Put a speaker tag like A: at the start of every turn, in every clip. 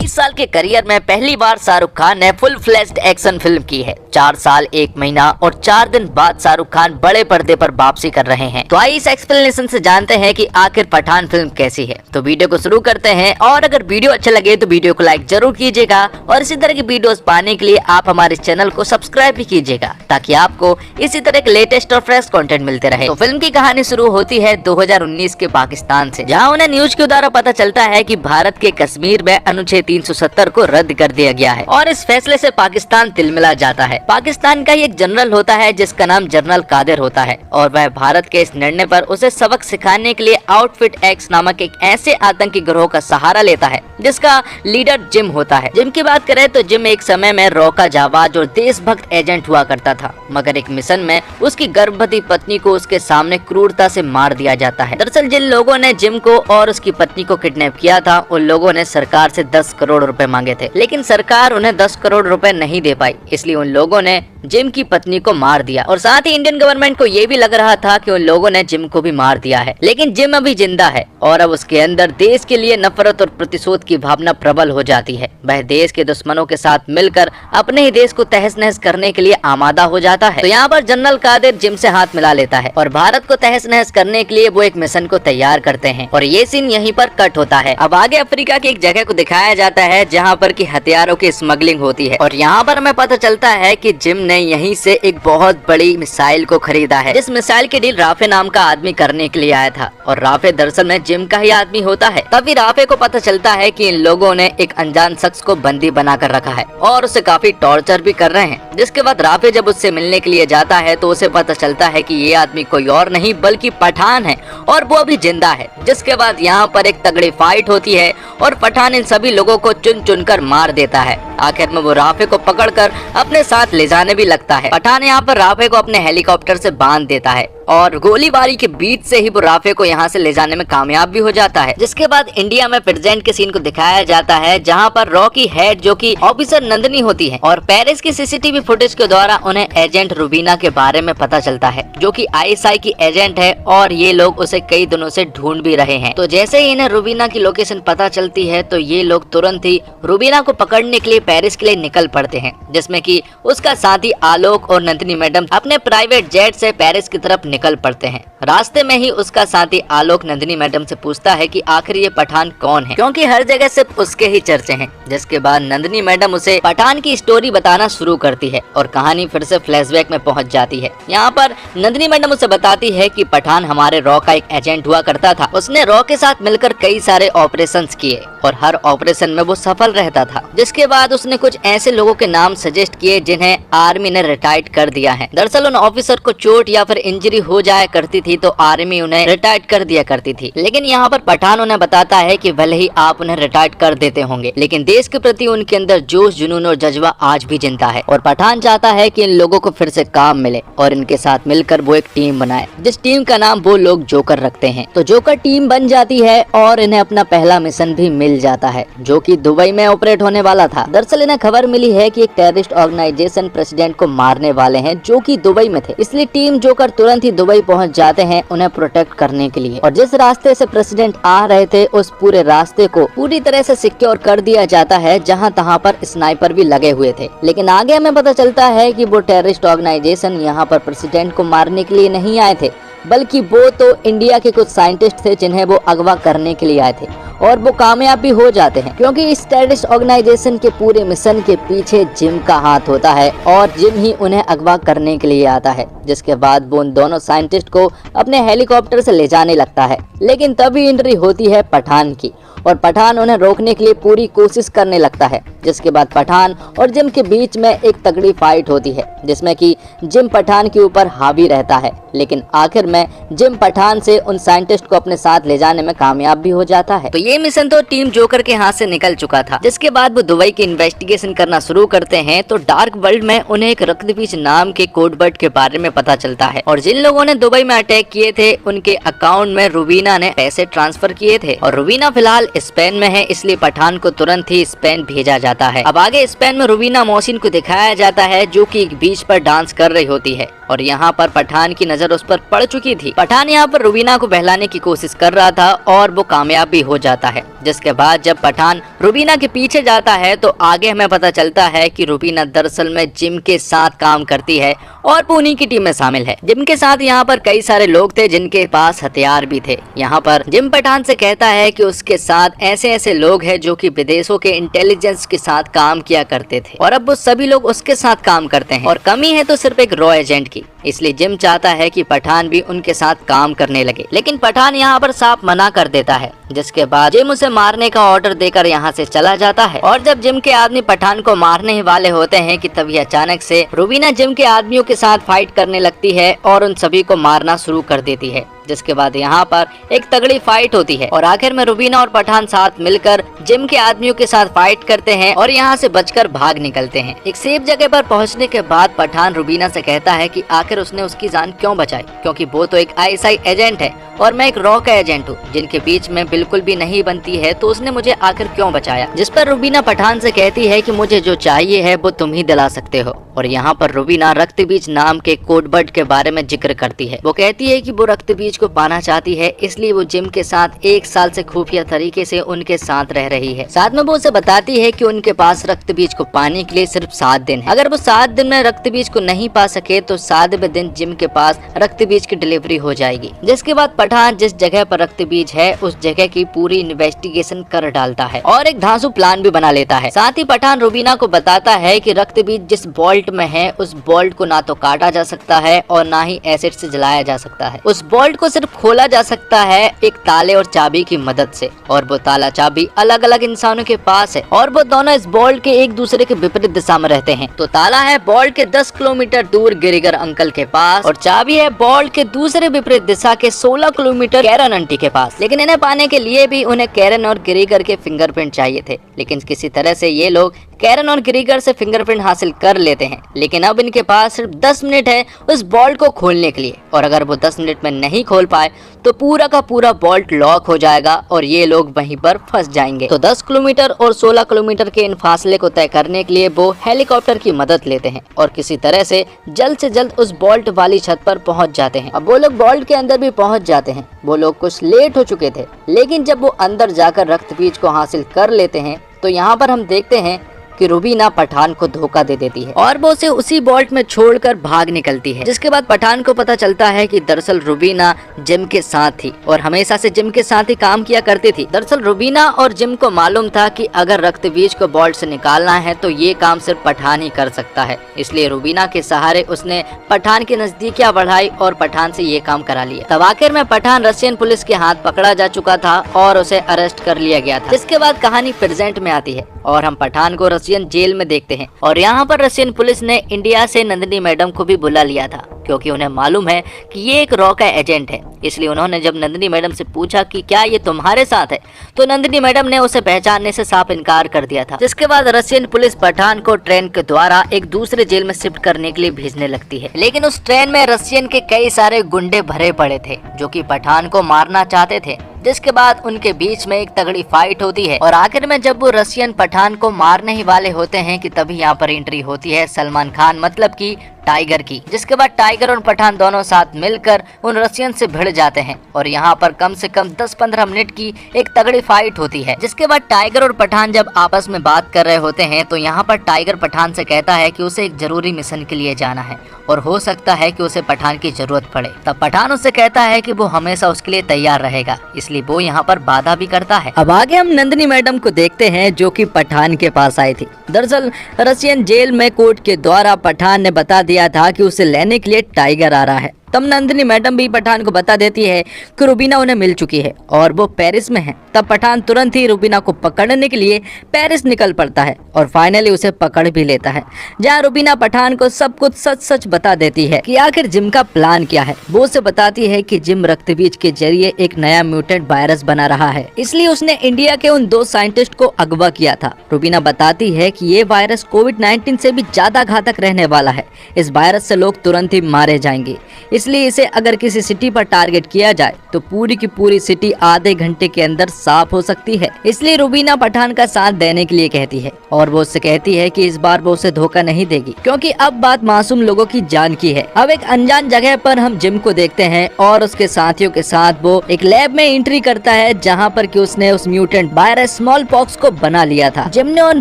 A: इस साल के करियर में पहली बार शाहरुख खान ने फुल फ्लेज्ड एक्शन फिल्म की है। 4 साल 1 महीना और 4 दिन बाद शाहरुख खान बड़े पर्दे पर वापसी कर रहे हैं। तो आइए इस एक्सप्लेनेशन से जानते हैं कि आखिर पठान फिल्म कैसी है। तो वीडियो को शुरू करते हैं, और अगर वीडियो अच्छा लगे तो वीडियो को लाइक जरूर कीजिएगा, और इसी तरह की वीडियोस पाने के लिए आप हमारे चैनल को सब्सक्राइब भी कीजिएगा, ताकि आपको इसी तरह के लेटेस्ट और फ्रेश कंटेंट मिलते रहे। तो फिल्म की कहानी शुरू होती है 2019 के पाकिस्तान से, जहां उन्हें न्यूज के द्वारा पता चलता है कि भारत के कश्मीर में अनुच्छेद 370 को रद्द कर दिया गया है, और इस फैसले से पाकिस्तान तिलमिला जाता है। पाकिस्तान का एक जनरल होता है जिसका नाम जनरल कादिर होता है, और वह भारत के इस निर्णय पर उसे सबक सिखाने के लिए आउटफिट एक्स नामक एक ऐसे आतंकी गिरोह का सहारा लेता है जिसका लीडर जिम होता है। जिम की बात करें तो जिम एक समय में रॉ का जाबाज और देशभक्त एजेंट हुआ करता था, मगर एक मिशन में उसकी गर्भवती पत्नी को उसके सामने क्रूरता से मार दिया जाता है। दरअसल जिन लोगों ने जिम को और उसकी पत्नी को किडनैप किया था, उन लोगों ने सरकार से 10 करोड़ रुपए मांगे थे, लेकिन सरकार उन्हें 10 करोड़ रुपए नहीं दे पाई। इसलिए उन लोगों ने जिम की पत्नी को मार दिया, और साथ ही इंडियन गवर्नमेंट को ये भी लग रहा था कि उन लोगों ने जिम को भी मार दिया है। लेकिन जिम अभी जिंदा है, और अब उसके अंदर देश के लिए नफरत और प्रतिशोध की भावना प्रबल हो जाती है। वह देश के दुश्मनों के साथ मिलकर अपने ही देश को तहस नहस करने के लिए आमादा हो जाता है। तो यहाँ पर जनरल कादिर जिम से हाथ मिला लेता है, और भारत को तहस नहस करने के लिए वो एक मिशन को तैयार करते हैं, और ये सीन यहीं पर कट होता है। अब आगे अफ्रीका की एक जगह को दिखाया जाता है जहाँ पर की हथियारों की स्मगलिंग होती है, और यहाँ पर हमें पता चलता है कि जिम ने यहीं से एक बहुत बड़ी मिसाइल को खरीदा है। जिस मिसाइल की डील राफे नाम का आदमी करने के लिए आया था, और राफे दरअसल में जिम का ही आदमी होता है। तभी राफे को पता चलता है कि इन लोगों ने एक अनजान शख्स को बंदी बनाकर रखा है, और उसे काफी टॉर्चर भी कर रहे हैं। जिसके बाद राफे जब उससे मिलने के लिए जाता है तो उसे पता चलता है कि ये आदमी कोई और नहीं बल्कि पठान है, और वो अभी जिंदा है। जिसके बाद यहाँ पर एक तगड़ी फाइट होती है, और पठान इन सभी लोगों को चुन चुन कर मार देता है। आखिर में वो राफे को पकड़कर अपने साथ ले जाने भी लगता है। पठान यहाँ पर राफे को अपने हेलीकॉप्टर से बांध देता है, और गोलीबारी के बीच से ही वो राफे को यहाँ से ले जाने में कामयाब भी हो जाता है। जिसके बाद इंडिया में प्रेजेंट के सीन को दिखाया जाता है, जहाँ पर रॉ की हेड जो कि ऑफिसर नंदनी होती है, और पेरिस की सीसीटीवी फुटेज के द्वारा उन्हें एजेंट रुबीना के बारे में पता चलता है, जो कि आईएसआई की एजेंट है, और ये लोग उसे कई दिनों से ढूंढ भी रहे हैं। तो जैसे ही इन्हें रुबीना की लोकेशन पता चलती है, तो ये लोग तुरंत ही रुबीना को पकड़ने के लिए पेरिस के लिए निकल पड़ते हैं, जिसमें कि उसका साथी आलोक और नंदिनी मैडम अपने प्राइवेट जेट से पेरिस की तरफ निकल पड़ते हैं। रास्ते में ही उसका साथी आलोक नंदिनी मैडम से पूछता है कि आखिर ये पठान कौन है, क्योंकि हर जगह सिर्फ उसके ही चर्चे हैं। जिसके बाद नंदिनी मैडम उसे पठान की स्टोरी बताना शुरू करती है, और कहानी फिर से फ्लैशबैक में पहुंच जाती है। यहाँ पर नंदिनी मैडम उसे बताती है कि पठान हमारे रॉ का एक एजेंट हुआ करता था। उसने रॉ के साथ मिलकर कई सारे ऑपरेशंस किए, और हर ऑपरेशन में वो सफल रहता था। जिसके बाद उसने कुछ ऐसे लोगों के नाम सजेस्ट किए जिन्हें आर्मी ने रिटायर्ड कर दिया है। दरअसल उन ऑफिसर को चोट या फिर इंजरी हो जाया करती थी, तो आर्मी उन्हें रिटायर्ड कर दिया करती थी। लेकिन यहाँ पर पठान उन्हें बताता है कि भले ही आप उन्हें रिटायर्ड कर देते होंगे, लेकिन देश के प्रति उनके अंदर जोश, जुनून और जज्बा आज भी जिंदा है, और पठान चाहता है कि इन लोगों को फिर से काम मिले, और इनके साथ मिलकर वो एक टीम बनाए, जिस टीम का नाम वो लोग जोकर रखते हैं। तो जोकर टीम बन जाती है, और इन्हें अपना पहला मिशन भी मिल जाता है, जो कि दुबई में ऑपरेट होने वाला था। दरअसल इन्हें खबर मिली है कि एक टेररिस्ट ऑर्गेनाइजेशन प्रेसिडेंट को मारने वाले हैं, जो कि दुबई में थे। इसलिए टीम जोकर तुरंत ही दुबई पहुंच जाते हैं उन्हें प्रोटेक्ट करने के लिए, और जिस रास्ते से प्रेसिडेंट आ रहे थे उस पूरे रास्ते को पूरी तरह से सिक्योर कर दिया जाता है, जहां तहां पर स्नाइपर भी लगे हुए थे। लेकिन आगे हमें पता चलता है कि वो टेररिस्ट ऑर्गेनाइजेशन यहाँ पर प्रेसिडेंट को मारने के लिए नहीं आए थे, बल्कि वो तो इंडिया के कुछ साइंटिस्ट थे जिन्हें वो अगवा करने के लिए आए थे, और वो कामयाब भी हो जाते हैं, क्योंकि इस टेररिस्ट ऑर्गेनाइजेशन के पूरे मिशन के पीछे जिम का हाथ होता है, और जिम ही उन्हें अगवा करने के लिए आता है। जिसके बाद वो उन दोनों साइंटिस्ट को अपने हेलीकॉप्टर से ले जाने लगता है। लेकिन तभी एंट्री होती है पठान की, और पठान उन्हें रोकने के लिए पूरी कोशिश करने लगता है। जिसके बाद पठान और जिम के बीच में एक तगड़ी फाइट होती है, जिसमें कि जिम पठान के ऊपर हावी रहता है। लेकिन आखिर में जिम पठान से उन साइंटिस्ट को अपने साथ ले जाने में कामयाब भी हो जाता है। तो ये मिशन तो टीम जोकर के हाथ से निकल चुका था। जिसके बाद वो दुबई की इन्वेस्टिगेशन करना शुरू करते हैं तो डार्क वर्ल्ड में उन्हें एक रक्तबीज नाम के कोडवर्ड के बारे में पता चलता है और जिन लोगों ने दुबई में अटैक किए थे उनके अकाउंट में रुबीना ने पैसे ट्रांसफर किए थे और रुबीना फिलहाल स्पेन में है, इसलिए पठान को तुरंत ही स्पेन भेजा जाता है। अब आगे स्पेन में रुबीना मोहसिन को दिखाया जाता है जो कि एक बीच पर डांस कर रही होती है और यहाँ पर पठान की नजर उस पर पड़ चुकी थी। पठान यहाँ पर रुबीना को बहलाने की कोशिश कर रहा था और वो कामयाब भी हो जाता है। जिसके बाद जब पठान रुबीना के पीछे जाता है तो आगे हमें पता चलता है कि रुबीना दरअसल में जिम के साथ काम करती है और वो उन्हीं की टीम में शामिल है। जिम के साथ यहाँ पर कई सारे लोग थे जिनके पास हथियार भी थे। यहाँ पर जिम पठान से कहता है कि उसके साथ ऐसे ऐसे लोग हैं जो कि विदेशों के इंटेलिजेंस के साथ काम किया करते थे और अब वो सभी लोग उसके साथ काम करते हैं और कमी है तो सिर्फ एक रॉ एजेंट की। इसलिए जिम चाहता है कि पठान भी उनके साथ काम करने लगे, लेकिन पठान यहाँ पर साफ मना कर देता है। जिसके बाद जिम उसे मारने का ऑर्डर देकर यहाँ से चला जाता है और जब जिम के आदमी पठान को मारने ही वाले होते हैं कि तभी अचानक से रुबीना जिम के आदमियों के साथ फाइट करने लगती है और उन सभी को मारना शुरू कर देती है। जिसके बाद यहाँ पर एक तगड़ी फाइट होती है और आखिर में रुबीना और पठान साथ मिलकर जिम के आदमियों के साथ फाइट करते हैं और यहाँ से बचकर भाग निकलते हैं। एक सेफ जगह पर पहुँचने के बाद पठान रुबीना से कहता है कि आखिर उसने उसकी जान क्यों बचाई, क्योंकि वो तो एक ISI एजेंट है और मैं एक रॉ का एजेंट हूँ जिनके बीच में बिल्कुल भी नहीं बनती है, तो उसने मुझे आखिर क्यों बचाया। जिस पर रुबीना पठान से कहती है कि मुझे जो चाहिए है वो तुम ही दिला सकते हो और यहाँ पर रुबीना रक्तबीज नाम के कोडवर्ड के बारे में जिक्र करती है। वो कहती है कि वो रक्तबीज को पाना चाहती है, इसलिए वो जिम के साथ 1 साल से खुफिया तरीके से उनके साथ रह रही है। साथ में वो उसे बताती है कि उनके पास रक्तबीज को पाने के लिए सिर्फ 7 दिन है। अगर वो 7 दिन में रक्तबीज को नहीं पा सके तो 7वें दिन जिम के पास रक्तबीज की डिलीवरी हो जाएगी। जिसके बाद पठान जिस जगह पर रक्तबीज है उस जगह की पूरी इन्वेस्टिगेशन कर डालता है और एक धांसू प्लान भी बना लेता है। साथ ही पठान रुबीना को बताता है कि रक्तबीज जिस बोल्ट में है उस बोल्ट को ना तो काटा जा सकता है और ना ही एसिड से जलाया जा सकता है। उस बोल्ट को सिर्फ खोला जा सकता है एक ताले और चाबी की मदद से और वो ताला चाबी अलग अलग इंसानों के पास है और वो दोनों इस बोल्ट के एक दूसरे के विपरीत दिशा में रहते हैं। तो ताला है बोल्ट के 10 किलोमीटर दूर गिरिगर अंकल के पास और चाबी है बोल्ट के दूसरे विपरीत दिशा के 16 किलोमीटर कैरन आंटी के पास। लेकिन इन्हें पाने के लिए भी उन्हें कैरन और गिरिगर के फिंगरप्रिंट चाहिए थे, लेकिन किसी तरह से ये लोग कैरन और गिरिगर से फिंगरप्रिंट हासिल कर लेते हैं। लेकिन अब इनके पास सिर्फ 10 मिनट है उस बोल्ट को खोलने के लिए और अगर वो 10 मिनट में नहीं खोल पाए तो पूरा का पूरा बोल्ट लॉक हो जाएगा और ये लोग वहीं पर फंस जाएंगे। तो 10 किलोमीटर और 16 किलोमीटर के इन फासले को तय करने के लिए वो हेलीकॉप्टर की मदद लेते हैं और किसी तरह से जल्द उस बोल्ट वाली छत पर पहुंच जाते हैं। अब वो लोग बोल्ट के अंदर भी पहुंच जाते हैं। वो लोग कुछ लेट हो चुके थे, लेकिन जब वो अंदर जाकर रक्तबीज को हासिल कर लेते हैं तो यहाँ पर हम देखते हैं कि रुबीना पठान को धोखा दे देती है और वो उसे उसी बोल्ट में छोड़कर भाग निकलती है। जिसके बाद पठान को पता चलता है कि दरअसल रुबीना जिम के साथ थी और हमेशा से जिम के साथ ही काम किया करती थी। दरअसल रुबीना और जिम को मालूम था कि अगर रक्तबीज को बोल्ट से निकालना है तो ये काम सिर्फ पठान ही कर सकता है, इसलिए रुबीना के सहारे उसने पठान की नजदीकियां बढ़ाई और पठान से ये काम करा लिया। तब आखिर में पठान रशियन पुलिस के हाथ पकड़ा जा चुका था और उसे अरेस्ट कर लिया गया था। जिसके बाद कहानी प्रेजेंट में आती है और हम पठान को रशियन जेल में देखते हैं और यहाँ पर रशियन पुलिस ने इंडिया से नंदिनी मैडम को भी बुला लिया था क्योंकि उन्हें मालूम है कि ये एक रॉ का एजेंट है। इसलिए उन्होंने जब नंदिनी मैडम से पूछा कि क्या ये तुम्हारे साथ है तो नंदिनी मैडम ने उसे पहचानने से साफ इनकार कर दिया था। जिसके बाद रशियन पुलिस पठान को ट्रेन के द्वारा एक दूसरे जेल में शिफ्ट करने के लिए भेजने लगती है, लेकिन उस ट्रेन में रशियन के कई सारे गुंडे भरे पड़े थे जो कि पठान को मारना चाहते थे। जिसके बाद उनके बीच में एक तगड़ी फाइट होती है और आखिर में जब वो रशियन पठान को मारने ही वाले होते हैं कि तभी यहाँ पर एंट्री होती है सलमान खान मतलब कि टाइगर की। जिसके बाद टाइगर और पठान दोनों साथ मिलकर उन रशियन से भिड़ जाते हैं और यहाँ पर कम से कम 10-15 मिनट की एक तगड़ी फाइट होती है। जिसके बाद टाइगर और पठान जब आपस में बात कर रहे होते हैं तो यहाँ पर टाइगर पठान से कहता है कि उसे एक जरूरी मिशन के लिए जाना है और हो सकता है कि उसे पठान की जरूरत पड़े। तब पठान उससे कहता है कि वो हमेशा उसके लिए तैयार रहेगा, इसलिए वो यहाँ पर बाधा भी करता है। अब आगे हम नंदिनी मैडम को देखते हैं जो कि पठान के पास आई थी। दरअसल रशियन जेल में कोर्ट के द्वारा पठान ने बता दिया था कि उसे लेने के लिए टाइगर आ रहा है तब नंदिनी मैडम भी पठान को बता देती है कि रुबीना उन्हें मिल चुकी है और वो पेरिस में है। तब पठान तुरंत ही रुबीना को पकड़ने के लिए पेरिस निकल पड़ता है और फाइनली उसे पकड़ भी लेता है, जहाँ रुबीना पठान को सब कुछ सच सच बता देती है कि आखिर जिम का प्लान क्या है। वो उसे बताती है कि जिम रक्तबीज के जरिए एक नया म्यूटेंट वायरस बना रहा है, इसलिए उसने इंडिया के उन 2 साइंटिस्ट को अगवा किया था। रुबीना बताती है कि ये वायरस कोविड-19 से भी ज्यादा घातक रहने वाला है। इस वायरस से लोग तुरंत ही मारे जाएंगे, इसलिए इसे अगर किसी सिटी पर टारगेट किया जाए तो पूरी की पूरी सिटी आधे घंटे के अंदर साफ हो सकती है। इसलिए रुबीना पठान का साथ देने के लिए कहती है और वो उससे कहती है कि इस बार वो उसे धोखा नहीं देगी, क्योंकि अब बात मासूम लोगों की जान की है। अब एक अनजान जगह पर हम जिम को देखते हैं और उसके साथियों के साथ वो एक लैब में एंट्री करता है, जहाँ पर कि उसने उस म्यूटेंट वायरस स्मॉल पॉक्स को बना लिया था। जिम ने उन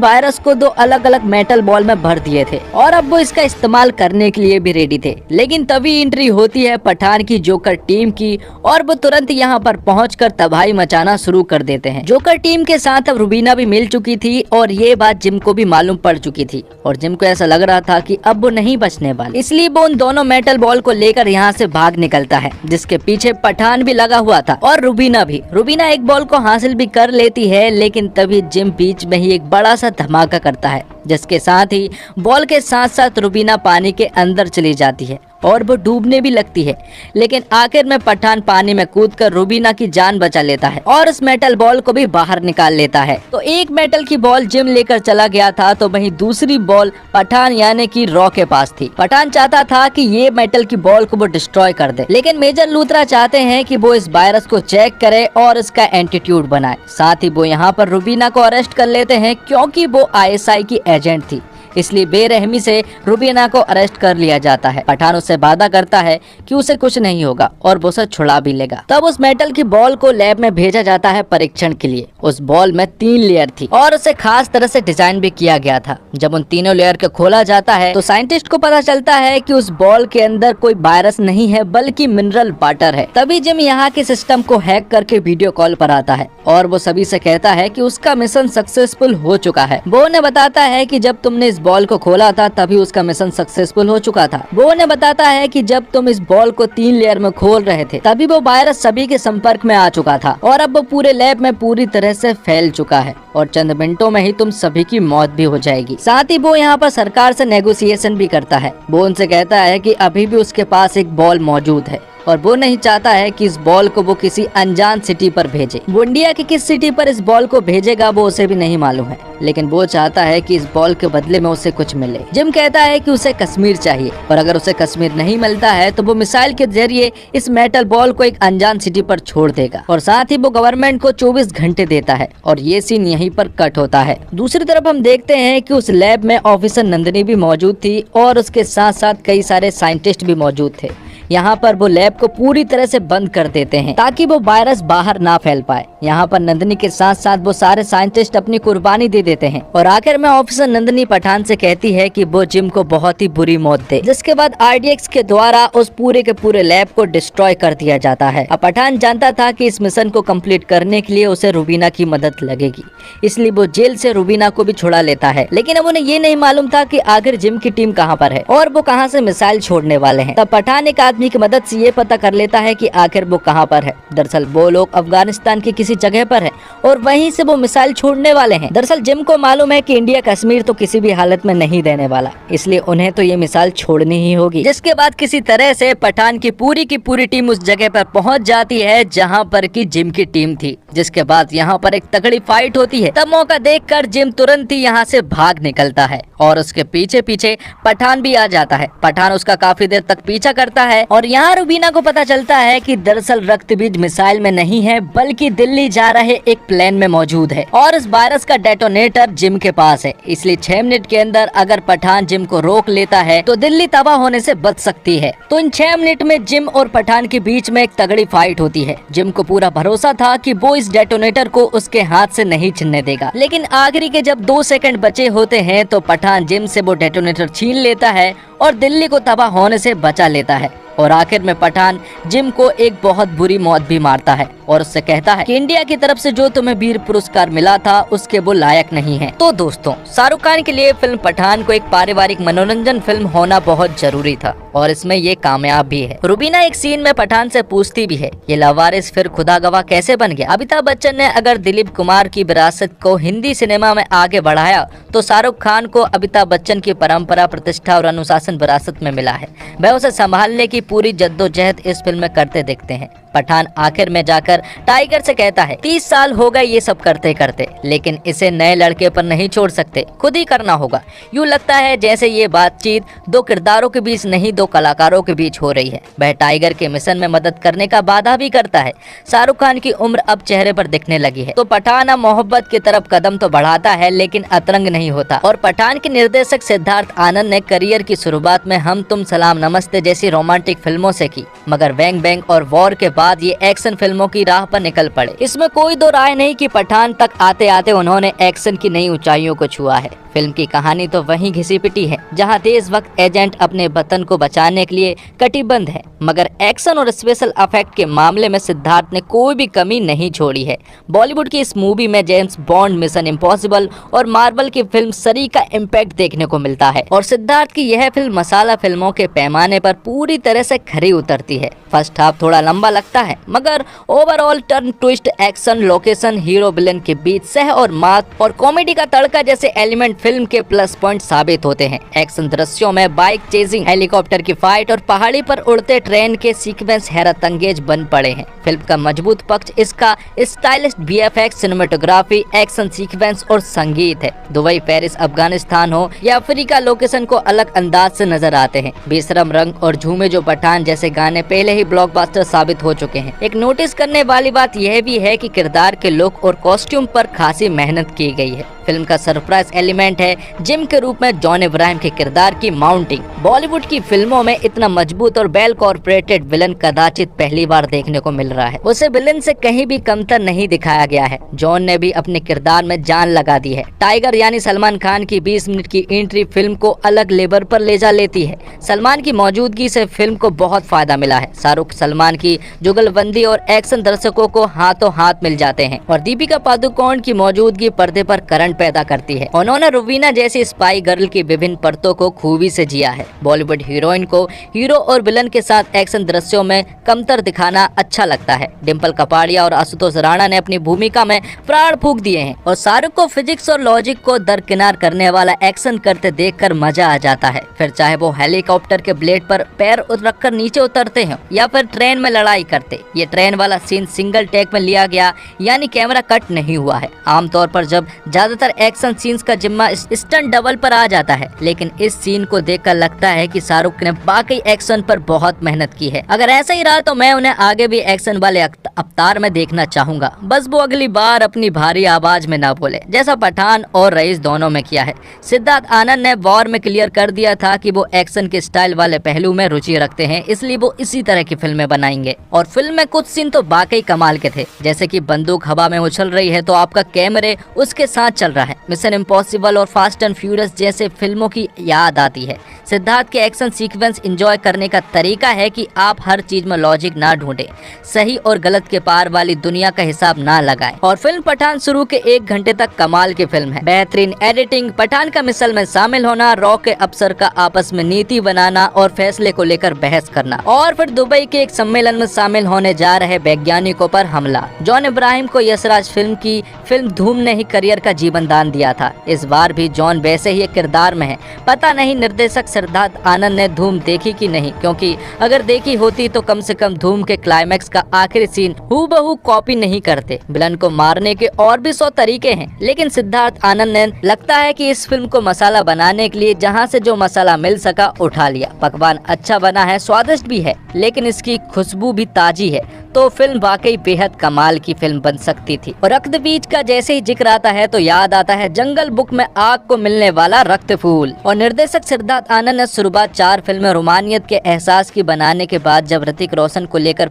A: वायरस को 2 अलग अलग मेटल बॉल में भर दिए थे और अब वो इसका इस्तेमाल करने के लिए भी रेडी थे। लेकिन तभी एंट्री होती है पठान की जोकर टीम की और वो तुरंत यहाँ पर पहुंचकर तबाही मचाना शुरू कर देते हैं। जोकर टीम के साथ अब रुबीना भी मिल चुकी थी और ये बात जिम को भी मालूम पड़ चुकी थी और जिम को ऐसा लग रहा था कि अब वो नहीं बचने वाली, इसलिए वो उन दोनों मेटल बॉल को लेकर यहाँ से भाग निकलता है, जिसके पीछे पठान भी लगा हुआ था और रुबीना भी। रुबीना एक बॉल को हासिल भी कर लेती है, लेकिन तभी जिम बीच में ही एक बड़ा सा धमाका करता है, जिसके साथ ही बॉल के साथ साथ रुबीना पानी के अंदर चली जाती है और वो डूबने भी लगती है। लेकिन आखिर में पठान पानी में कूदकर रुबीना की जान बचा लेता है और उस मेटल बॉल को भी बाहर निकाल लेता है। तो एक मेटल की बॉल जिम लेकर चला गया था, तो वहीं दूसरी बॉल पठान यानी कि रॉ के पास थी। पठान चाहता था कि ये मेटल की बॉल को वो डिस्ट्रॉय कर दे, लेकिन मेजर लूथरा चाहते हैं कि वो इस वायरस को चेक करे और इसका एंटीट्यूड बनाए। साथ ही वो यहाँ पर रुबीना को अरेस्ट कर लेते हैं, क्योंकि वो ISI की एजेंट थी, इसलिए बेरहमी से रुबीना को अरेस्ट कर लिया जाता है। पठान उससे वादा करता है कि उसे कुछ नहीं होगा और वो उसे छुड़ा भी लेगा। तब उस मेटल की बॉल को लैब में भेजा जाता है परीक्षण के लिए। उस बॉल में 3 लेयर थी और उसे खास तरह से डिजाइन भी किया गया था। जब उन तीनों लेयर को खोला जाता है तो साइंटिस्ट को पता चलता है कि उस बॉल के अंदर कोई वायरस नहीं है, बल्कि मिनरल वाटर है। तभी जिम यहाँ के सिस्टम को हैक करके वीडियो कॉल पर आता है और वो सभी से कहता है कि उसका मिशन सक्सेसफुल हो चुका है। वो उन्हें बताता है कि जब तुमने इस बॉल को खोला था तभी उसका मिशन सक्सेसफुल हो चुका था। वो उन्हें बताता है कि जब तुम इस बॉल को 3 लेयर में खोल रहे थे तभी वो वायरस सभी के संपर्क में आ चुका था और अब वो पूरे लैब में पूरी तरह से फैल चुका है और चंद मिनटों में ही तुम सभी की मौत भी हो जाएगी। साथ ही वो यहाँ पर सरकार से नेगोशिएशन भी करता है। वो उनसे कहता है कि अभी भी उसके पास एक बॉल मौजूद है और वो नहीं चाहता है कि इस बॉल को वो किसी अनजान सिटी पर भेजे। वो इंडिया की किस सिटी पर इस बॉल को भेजेगा वो उसे भी नहीं मालूम है, लेकिन वो चाहता है कि इस बॉल के बदले में उसे कुछ मिले। जिम कहता है कि उसे कश्मीर चाहिए और अगर उसे कश्मीर नहीं मिलता है तो वो मिसाइल के जरिए इस मेटल बॉल को एक अनजान सिटी पर छोड़ देगा और साथ ही वो गवर्नमेंट को 24 घंटे देता है और ये सीन यहीं पर कट होता है। दूसरी तरफ हम देखते हैं कि उस लैब में ऑफिसर नंदिनी भी मौजूद थी और उसके साथ साथ कई सारे साइंटिस्ट भी मौजूद थे। यहाँ पर वो लैब को पूरी तरह से बंद कर देते हैं ताकि वो वायरस बाहर ना फैल पाए। यहाँ पर नंदिनी के साथ साथ वो सारे साइंटिस्ट अपनी कुर्बानी दे देते हैं और आखिर में ऑफिसर नंदिनी पठान से कहती है कि वो जिम को बहुत ही बुरी मौत दे, जिसके बाद RDX के द्वारा उस पूरे के पूरे लैब को डिस्ट्रॉय कर दिया जाता है। अब पठान जानता था कि इस मिशन को कंप्लीट करने के लिए उसे रुबीना की मदद लगेगी, इसलिए वो जेल से रुबीना को भी छुड़ा लेता है। लेकिन अब उन्हें ये नहीं मालूम था कि आखिर जिम की टीम कहाँ पर है और वो कहाँ से मिसाइल छोड़ने वाले हैं। तब पठान एक आदमी की मदद से ये पता कर लेता है कि आखिर वो कहाँ पर है। दरअसल वो लोग अफगानिस्तान की किसी जगह पर है और वहीं से वो मिसाइल छोड़ने वाले हैं। दरअसल जिम को मालूम है कि इंडिया कश्मीर तो किसी भी हालत में नहीं देने वाला, इसलिए उन्हें तो ये मिसाइल छोड़नी ही होगी। जिसके बाद किसी तरह से पठान की पूरी टीम उस जगह पर पहुंच जाती है जहां पर की जिम की टीम थी। जिसके बाद यहाँ पर एक तगड़ी फाइट होती है। तब मौका देखकर जिम तुरंत ही यहाँ से भाग निकलता है और उसके पीछे पीछे पठान भी आ जाता है। पठान उसका काफी देर तक पीछा करता है और यहाँ रुबीना को पता चलता है कि दरअसल रक्तबीज मिसाइल में नहीं है, बल्कि दिल्ली जा रहे एक प्लेन में मौजूद है और इस वायरस का डेटोनेटर जिम के पास है। इसलिए 6 मिनट के अंदर अगर पठान जिम को रोक लेता है तो दिल्ली तबाह होने से बच सकती है। तो इन 6 मिनट में जिम और पठान के बीच में एक तगड़ी फाइट होती है। जिम को पूरा भरोसा था कि वो इस डेटोनेटर को उसके हाथ से नहीं छिनने देगा, लेकिन आखिरी के जब 2 सेकंड बचे होते हैं तो पठान जिम से वो डेटोनेटर छीन लेता है और दिल्ली को तबाह होने से बचा लेता है। और आखिर में पठान जिम को एक बहुत बुरी मौत भी मारता है। और उससे कहता है कि इंडिया की तरफ से जो तुम्हें वीर पुरस्कार मिला था उसके वो लायक नहीं है। तो दोस्तों, शाहरुख खान के लिए फिल्म पठान को एक पारिवारिक मनोरंजन फिल्म होना बहुत जरूरी था और इसमें ये कामयाब भी है। रुबीना एक सीन में पठान से पूछती भी है, ये लवारिस फिर खुदा गवाह कैसे बन गया? अमिताभ बच्चन ने अगर दिलीप कुमार की विरासत को हिंदी सिनेमा में आगे बढ़ाया तो शाहरुख खान को अमिताभ बच्चन की परंपरा, प्रतिष्ठा और अनुशासन विरासत में मिला है। वह उसे संभालने की पूरी जद्दोजहद इस फिल्म में करते दिखते हैं। पठान आखिर में जाकर टाइगर से कहता है 30 साल हो गए ये सब करते करते, लेकिन इसे नए लड़के पर नहीं छोड़ सकते, खुद ही करना होगा। यूँ लगता है जैसे ये बातचीत दो किरदारों के बीच नहीं, दो कलाकारों के बीच हो रही है। वह टाइगर के मिशन में मदद करने का वादा भी करता है। शाहरुख खान की उम्र अब चेहरे पर दिखने लगी है, तो पठान अब मोहब्बत की तरफ कदम तो बढ़ाता है लेकिन अतरंग नहीं होता। और पठान के निर्देशक सिद्धार्थ आनंद ने करियर की शुरुआत में हम तुम सलाम नमस्ते जैसी रोमांटिक फिल्मों से की, मगर बैंग बैंग और वॉर के बाद ये एक्शन फिल्मों की राह पर निकल पड़े। इसमें कोई दो राय नहीं कि पठान तक आते आते उन्होंने एक्शन की नई ऊंचाइयों को छुआ है। फिल्म की कहानी तो वहीं घिसी पिटी है जहां देशभक्त एजेंट अपने वतन को बचाने के लिए कटिबद्ध है, मगर एक्शन और स्पेशल इफेक्ट के मामले में सिद्धार्थ ने कोई भी कमी नहीं छोड़ी है। बॉलीवुड की इस मूवी में जेम्स बॉन्ड, मिशन इम्पॉसिबल और मार्वल की फिल्म सरी का इम्पैक्ट देखने को मिलता है और सिद्धार्थ की यह फिल्म मसाला फिल्मों के पैमाने पर पूरी तरह से खरी उतरती है। फर्स्ट हाफ थोड़ा लंबा लगता है, मगर overall turn, twist, action, location, hero villain के बीच सह और मात और कॉमेडी का तड़का जैसे एलिमेंट फिल्म के प्लस पॉइंट साबित होते हैं। एक्शन दृश्यों में बाइक चेजिंग, हेलीकॉप्टर की फाइट और पहाड़ी पर उड़ते ट्रेन के सीक्वेंस हैरत अंगेज बन पड़े हैं। फिल्म का मजबूत पक्ष इसका stylish VFX, cinematography, action sequence और संगीत है। दुबई, पेरिस, अफगानिस्तान हो या अफ्रीका, लोकेशन को अलग अंदाज से नजर आते हैं। बेशरम रंग और झूमे जो पठान जैसे गाने पहले ही ब्लॉकबस्टर साबित हो चुके हैं। एक नोटिस करने वाली बात यह भी है कि किरदार के लुक और कॉस्ट्यूम पर खासी मेहनत की गई है। फिल्म का सरप्राइज एलिमेंट है जिम के रूप में जॉन इब्राहिम के किरदार की माउंटिंग। बॉलीवुड की फिल्मों में इतना मजबूत और वेल कॉर्पोरेटेड विलन कदाचित पहली बार देखने को मिल रहा है। उसे विलन से कहीं भी कमतर नहीं दिखाया गया है। जॉन ने भी अपने किरदार में जान लगा दी है। टाइगर यानी सलमान खान की 20 मिनट की एंट्री फिल्म को अलग लेवल पर ले जा लेती है। सलमान की मौजूदगी से फिल्म को बहुत फायदा मिला है। शाहरुख सलमान की जुगलबंदी और एक्शन दर्शकों को हाथों हाथ मिल जाते हैं और दीपिका पादुकोण की मौजूदगी पर्दे पर करंट पैदा करती है। उन्होंने रुबीना जैसी स्पाई गर्ल की विभिन्न परतों को खूबी से जिया है। बॉलीवुड हीरोइन को हीरो और विलन के साथ एक्शन दृश्यों में कमतर दिखाना अच्छा लगता है। डिम्पल कपाड़िया और आशुतोष राणा ने अपनी भूमिका में प्राण फूंक दिए हैं और शाहरुख को फिजिक्स और लॉजिक को दरकिनार करने वाला एक्शन करते देखकर मजा आ जाता है। फिर चाहे वो हेलीकॉप्टर के ब्लेड पर पैर रखकर नीचे उतरते हैं या फिर ट्रेन में लड़ाई करते। ये ट्रेन वाला सीन सिंगल टेक में लिया गया, यानी कैमरा कट नहीं हुआ है। आमतौर पर जब ज्यादातर एक्शन सीन्स का जिम्मा स्टंट डबल पर आ जाता है, लेकिन इस सीन को देखकर लगता है कि शाहरुख ने बाकी एक्शन पर बहुत मेहनत की है। अगर ऐसा ही रहा तो मैं उन्हें आगे भी एक्शन वाले अवतार में देखना चाहूंगा, बस वो अगली बार अपनी भारी आवाज में ना बोले, जैसा पठान और रईस दोनों में किया है। सिद्धार्थ आनंद ने वॉर में क्लियर कर दिया था कि वो एक्शन के स्टाइल वाले पहलू में रुचि रखते हैं, इसलिए वो इसी तरह की फिल्में बनाएंगे। और फिल्म में कुछ सीन तो वाकई कमाल के थे, जैसे कि बंदूक हवा में उछल रही है तो आपका कैमरे उसके साथ चल रहा है। मिशन इम्पॉसिबल और फास्ट एंड फ्यूरियस जैसे फिल्मों की याद आती है। सिद्धार्थ के एक्शन सीक्वेंस एंजॉय करने का तरीका है कि आप हर चीज में लॉजिक ना ढूंढे, सही और गलत के पार वाली दुनिया का हिसाब ना लगाए। और फिल्म पठान शुरू के 1 घंटे तक कमाल की फिल्म है। बेहतरीन एडिटिंग, पठान का मिसल में शामिल होना, रॉ के अफसर का आपस में नीति बनाना और फैसले को लेकर बहस करना, और फिर दुबई के एक सम्मेलन में शामिल होने जा रहे वैज्ञानिकों पर हमला। जॉन इब्राहिम को यशराज फिल्म धूम ने ही करियर का जीवन दान दिया था। इस बार भी जॉन वैसे ही एक किरदार में है। पता नहीं निर्देशक सिद्धार्थ आनंद ने धूम देखी कि नहीं, क्योंकि अगर देखी होती तो कम से कम धूम के क्लाइमैक्स का आखिरी सीन हूबहू कॉपी नहीं करते। विलन को मारने के और भी 100 तरीके हैं, लेकिन सिद्धार्थ आनंद ने लगता है कि इस फिल्म को मसाला बनाने के लिए जहां से जो मसाला मिल सका उठा लिया। पकवान अच्छा बना है, स्वादिष्ट भी है, लेकिन इसकी खुशबू भी ताजी है, तो फिल्म वाकई बेहद कमाल की फिल्म बन सकती थी। और रक्त बीज का जैसे ही जिक्र आता है तो याद आता है जंगल बुक में आग को मिलने वाला रक्त फूल। और निर्देशक सिद्धार्थ आनंद ने शुरुआत 4 फिल्में रोमानियत के एहसास की बनाने के बाद जब ऋतिक रोशन को लेकर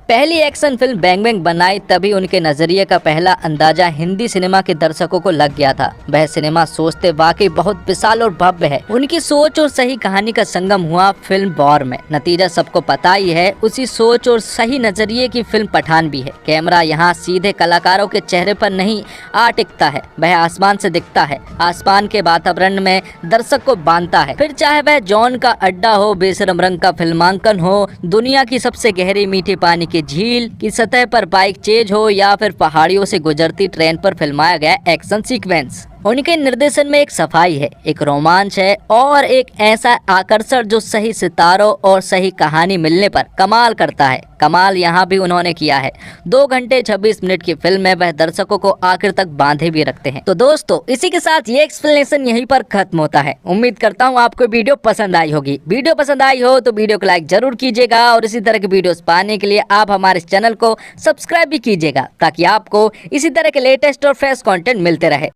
A: पहली एक्शन फिल्म बैंग बैंग बनाई तभी उनके नजरिए का पहला अंदाजा हिंदी सिनेमा के दर्शकों को लग गया था। वह सिनेमा सोचते वाकई बहुत विशाल और भव्य है। उनकी सोच और सही कहानी का संगम हुआ फिल्म वॉर में। नतीजा सबको पता ही है। उसी सोच और सही नजरिए की फिल्म पठान भी है। कैमरा यहाँ सीधे कलाकारों के चेहरे पर नहीं आ टिकता है, वह आसमान से दिखता है। आसमान के वातावरण में दर्शक को बांधता है। फिर चाहे वह जॉन का अड्डा हो, बेशरम रंग का फिल्मांकन हो, दुनिया की सबसे गहरी मीठी पानी की झील की सतह पर बाइक चेज हो या फिर पहाड़ियों से गुजरती ट्रेन पर फिल्माया गया एक्शन सीक्वेंस। उनके निर्देशन में एक सफाई है, एक रोमांच है और एक ऐसा आकर्षण जो सही सितारों और सही कहानी मिलने पर कमाल करता है। कमाल यहाँ भी उन्होंने किया है। 2 घंटे 26 मिनट की फिल्म में वह दर्शकों को आखिर तक बांधे भी रखते हैं। तो दोस्तों, इसी के साथ ये एक्सप्लेनेशन यहीं पर खत्म होता है। उम्मीद करता हूँ आपको वीडियो पसंद आई होगी। वीडियो पसंद आई हो तो वीडियो को लाइक जरूर कीजिएगा और इसी तरह की वीडियोस पाने के लिए आप हमारे चैनल को सब्सक्राइब भी कीजिएगा, ताकि आपको इसी तरह के लेटेस्ट और फ्रेश कंटेंट मिलते रहे।